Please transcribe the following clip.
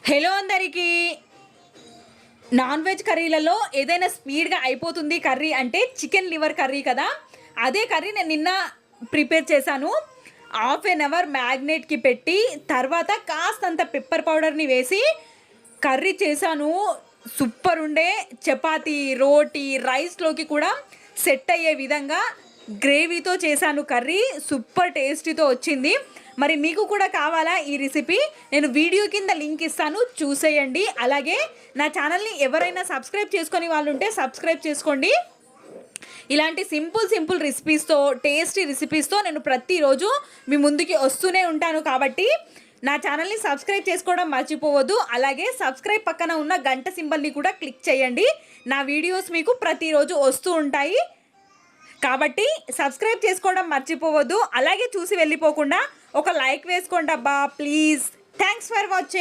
Hello అందరికీ. Non veg కర్రీలలో ఏదైనా స్పీడ్గా అయిపోతుంది కర్రీ అంటే చికెన్ లివర్ కర్రీ కదా. అదే కర్రీ నేను నిన్న ప్రిపేర్ చేశాను. హాఫ్ ఎన్ అవర్ మ్యాగ్నేట్కి పెట్టి తర్వాత కాస్తంత పెప్పర్ పౌడర్ని వేసి కర్రీ చేశాను. సూపర్ ఉండే. చపాతీ, రోటీ, రైస్లోకి కూడా సెట్ అయ్యే విధంగా గ్రేవీతో చేశాను కర్రీ. సూపర్ టేస్టీతో వచ్చింది. మరి మీకు కూడా కావాలా ఈ రెసిపీ? నేను వీడియో కింద లింక్ ఇస్తాను, చూసేయండి. అలాగే నా ఛానల్ని ఎవరైనా సబ్స్క్రైబ్ చేసుకొని వాళ్ళు ఉంటే సబ్స్క్రైబ్ చేసుకోండి. ఇలాంటి సింపుల్ రెసిపీస్తో, టేస్టీ రెసిపీస్తో నేను ప్రతిరోజు మీ ముందుకి వస్తూనే ఉంటాను. కాబట్టి నా ఛానల్ని సబ్స్క్రైబ్ చేసుకోవడం మర్చిపోవద్దు. అలాగే సబ్స్క్రైబ్ పక్కన ఉన్న గంట సింబల్ని కూడా క్లిక్ చేయండి. నా వీడియోస్ మీకు ప్రతిరోజు వస్తూ ఉంటాయి కాబట్టి సబ్స్క్రైబ్ చేసుకోవడం మర్చిపోవద్దు. అలాగే చూసి వెళ్ళిపోకుండా ఒక లైక్ వేసుకోండి అబ్బా ప్లీజ్. Thanks for watching.